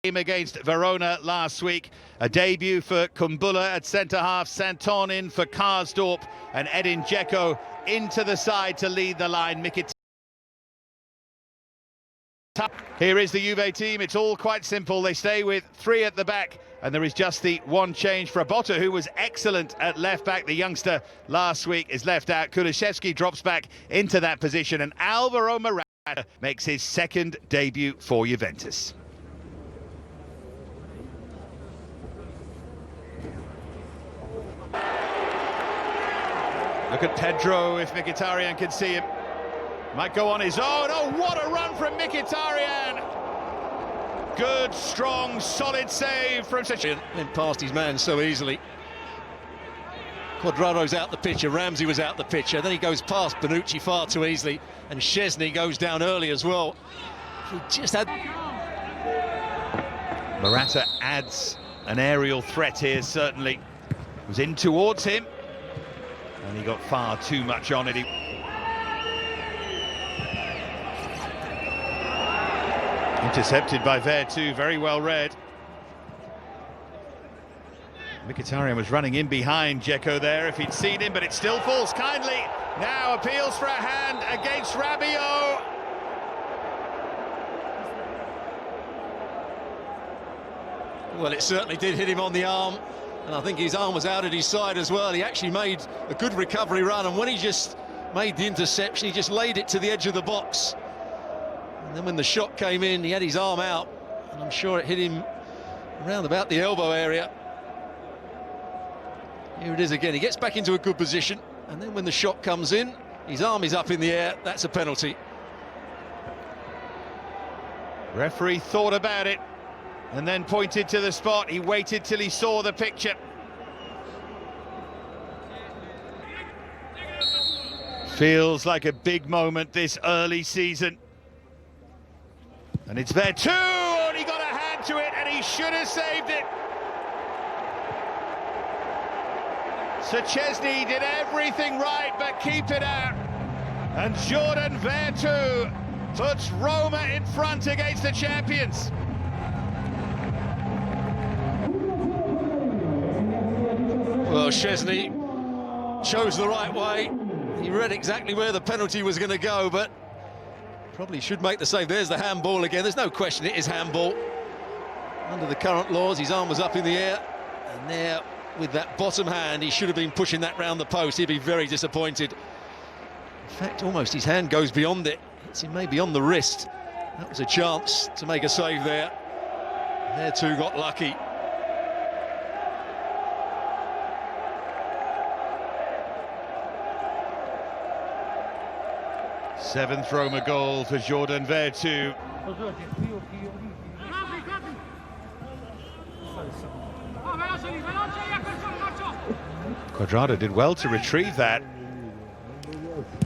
Against Verona last week. A debut for Kumbula at centre-half, Santon in for Karsdorp, and Edin Dzeko into the side to lead the line. Here is the Juve team. It's all quite simple. They stay with three at the back, and there is just the one change. Frabotta, who was excellent at left-back, the youngster last week, is left out. Kulusevski drops back into that position, and Alvaro Morata makes his second debut for Juventus. Look at Pedro, if Mkhitaryan can see him. Might go on his own. Oh, what a run from Mkhitaryan! Good, strong, solid save from such a... Went past his man so easily. Cuadrado's out the picture, Ramsey was out the picture, then he goes past Bonucci far too easily, and Szczesny goes down early as well. He just had... Morata adds an aerial threat here, certainly. Was in towards him, and he got far too much on it. Intercepted by Vertu, very well read. Mkhitaryan was running in behind Dzeko there if he'd seen him, but it still falls kindly. Now appeals for a hand against Rabiot. Well, it certainly did hit him on the arm, and I think his arm was out at his side as well. He actually made a good recovery run, and when he just made the interception, he just laid it to the edge of the box. And then when the shot came in, he had his arm out, and I'm sure it hit him around about the elbow area. Here it is again. He gets back into a good position, and then when the shot comes in, his arm is up in the air. That's a penalty. Referee thought about it and then pointed to the spot. He waited till he saw the picture. Feels like a big moment this early season. And it's Vertu, and he got a hand to it, and he should have saved it. Szczesny did everything right but keep it out. And Jordan Vertu puts Roma in front against the champions. Well, Szczesny chose the right way. He read exactly where the penalty was going to go, but probably should make the save. There's the handball again. There's no question it is handball. Under the current laws, his arm was up in the air, and there, with that bottom hand, he should have been pushing that round the post. He'd be very disappointed. In fact, almost his hand goes beyond it. It's maybe on the wrist. That was a chance to make a save there. There too got lucky. Seventh Roma goal for Jordan Vertu. Cuadrado did well to retrieve that.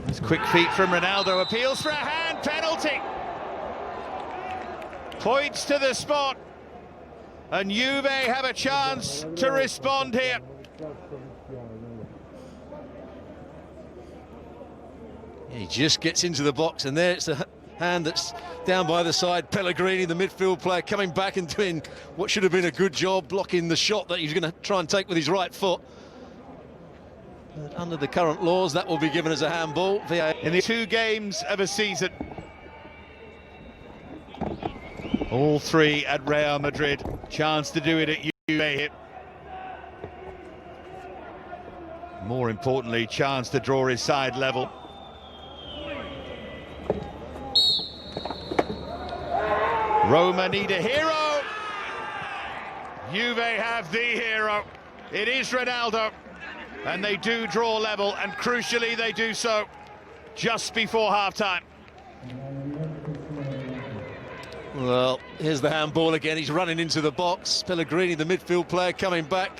His quick feet from Ronaldo, appeals for a hand, penalty. Points to the spot, and Juve have a chance to respond here. He just gets into the box, and there it's the hand that's down by the side. Pellegrini, the midfield player, coming back and doing what should have been a good job, blocking the shot that he's going to try and take with his right foot. But under the current laws, that will be given as a handball. In the 2 games of a season, all 3 at Real Madrid. Chance to do it at Juve here. More importantly, chance to draw his side level. Roma need a hero. Juve have the hero. It is Ronaldo. And they do draw level, and crucially they do so just before half-time. Well, here's the handball again. He's running into the box. Pellegrini, the midfield player, coming back.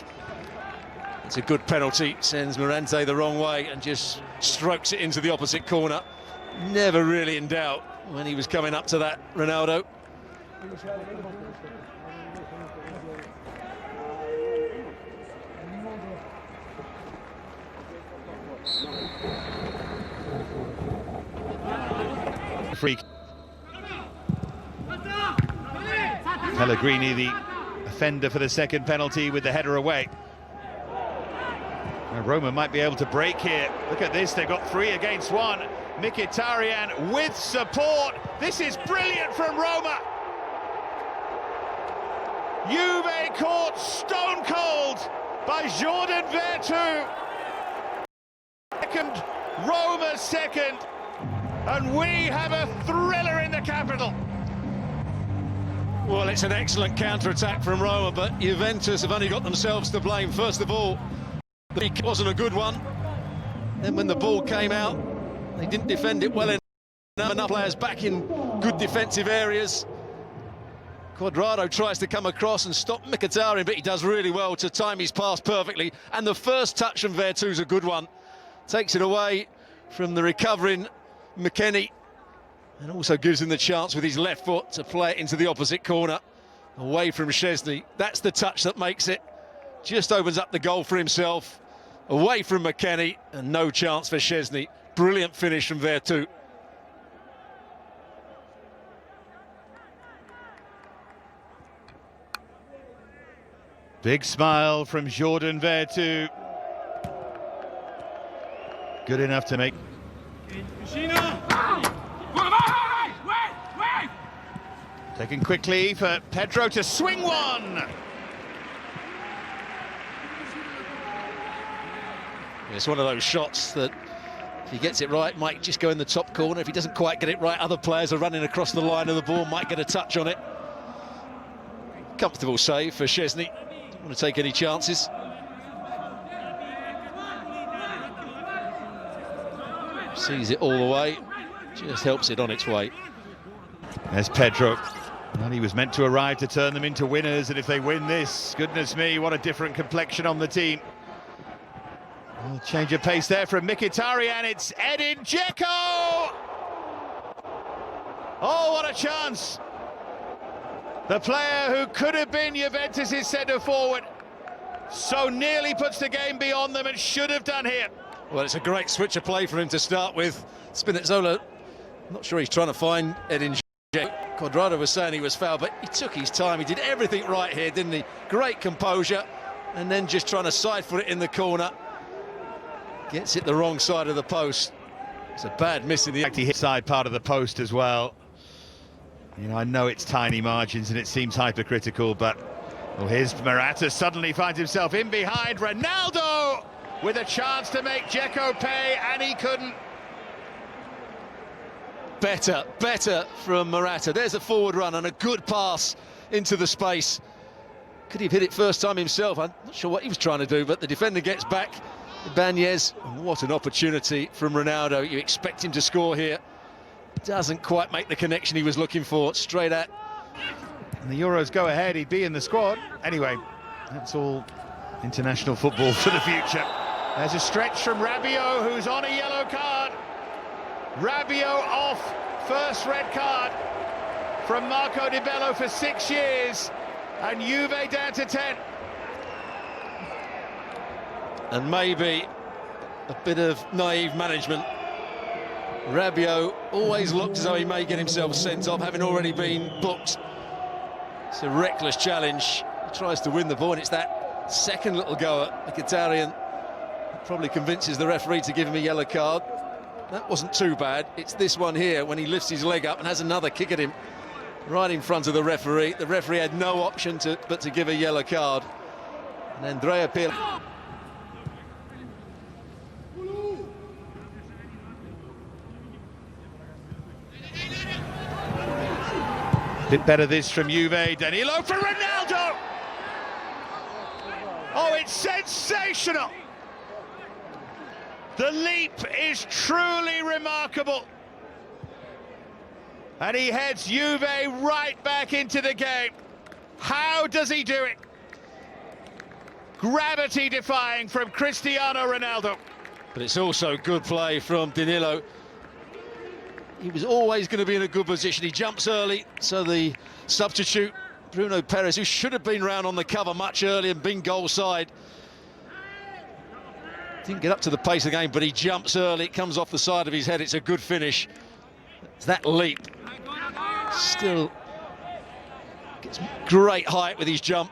It's a good penalty. Sends Morante the wrong way and just strokes it into the opposite corner. Never really in doubt when he was coming up to that, Ronaldo. Freak. Pellegrini, the offender for the second penalty, with the header away. Now Roma might be able to break here. Look at this, they've got 3 against 1. Mkhitaryan with support. This is brilliant from Roma. Juve caught stone cold by Jordan Vertu. Second, Roma's second, and we have a thriller in the capital. Well, it's an excellent counter-attack from Roma, but Juventus have only got themselves to blame. First of all, the kick wasn't a good one. Then when the ball came out, they didn't defend it well enough. Enough players back in good defensive areas. Cuadrado tries to come across and stop Mkhitaryan, but he does really well to time his pass perfectly. And the first touch from Vertu's a good one. Takes it away from the recovering McKennie, and also gives him the chance with his left foot to play it into the opposite corner, away from Szczesny. That's the touch that makes it. Just opens up the goal for himself, away from McKennie, and no chance for Szczesny. Brilliant finish from Vertu. Big smile from Jordan Vertu. Good enough to make. Taken quickly for Pedro to swing one. It's one of those shots that, if he gets it right, might just go in the top corner. If he doesn't quite get it right, other players are running across the line of the ball, might get a touch on it. Comfortable save for Szczesny. Don't want to take any chances. Sees it all the way, just helps it on its way. There's Pedro. Well, he was meant to arrive to turn them into winners, and if they win this, goodness me, what a different complexion on the team. Well, change of pace there from Mkhitaryan. It's Edin Dzeko! Oh, what a chance! The player who could have been Juventus' centre-forward so nearly puts the game beyond them and should have done here. Well, it's a great switch of play for him to start with. Spinazzola, not sure he's trying to find Edin Dzeko. Cuadrado was saying he was fouled, but he took his time. He did everything right here, didn't he? Great composure, and then just trying to side foot it in the corner. Gets it the wrong side of the post. It's a bad miss in the... He hit side part of the post as well. You know, I know it's tiny margins and it seems hypercritical, but... Well, here's Morata, suddenly finds himself in behind Ronaldo with a chance to make Dzeko pay, and he couldn't. Better from Morata. There's a forward run and a good pass into the space. Could he have hit it first time himself? I'm not sure what he was trying to do, but the defender gets back. Ibanez, what an opportunity from Ronaldo. You expect him to score here. Doesn't quite make the connection he was looking for. Straight at. And the Euros go ahead, he'd be in the squad. Anyway, that's all international football for the future. There's a stretch from Rabiot, who's on a yellow card. Rabiot off, first red card from Marco Di Bello for 6 years, and Juve down to 10. And maybe a bit of naive management. Rabiot always looked as though he may get himself sent off, having already been booked. It's a reckless challenge. He tries to win the ball, and it's that second little go at Mkhitaryan. Probably convinces the referee to give him a yellow card. That wasn't too bad. It's this one here when he lifts his leg up and has another kick at him right in front of the referee. The referee had no option but to give a yellow card. And Andrea Pirlo. Bit better this from Juve. Danilo for Ronaldo! Oh, it's sensational! The leap is truly remarkable. And he heads Juve right back into the game. How does he do it? Gravity defying from Cristiano Ronaldo. But it's also good play from Danilo. He was always going to be in a good position. He jumps early, so the substitute, Bruno Perez, who should have been round on the cover much earlier and been goal side, didn't get up to the pace of the game, but he jumps early. It comes off the side of his head. It's a good finish. It's that leap. Still Gets great height with his jump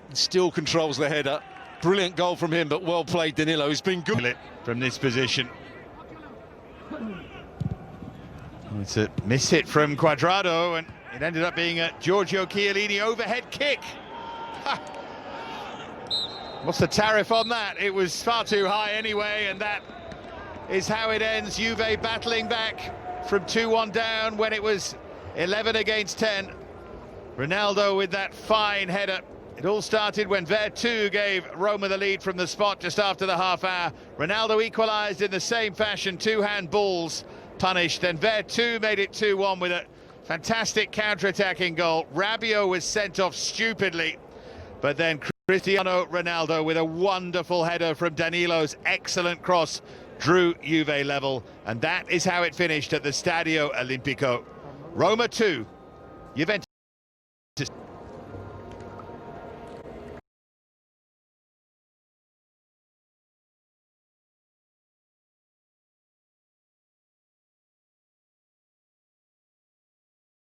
and still controls the header. Brilliant goal from him, but well played Danilo. He's been good from this position. It's a miss hit from Cuadrado, and it ended up being a Giorgio Chiellini overhead kick. Ha. What's the tariff on that? It was far too high anyway, and that is how it ends. Juve battling back from 2-1 down when it was 11 against 10. Ronaldo with that fine header. It all started when Vertu gave Roma the lead from the spot just after the half hour. Ronaldo equalised in the same fashion, two handballs punished. Then Vertu made it 2-1 with a fantastic counter-attacking goal. Rabiot was sent off stupidly, but then Cristiano Ronaldo with a wonderful header from Danilo's excellent cross drew Juve level, and that is how it finished at the Stadio Olimpico. Roma 2, Juventus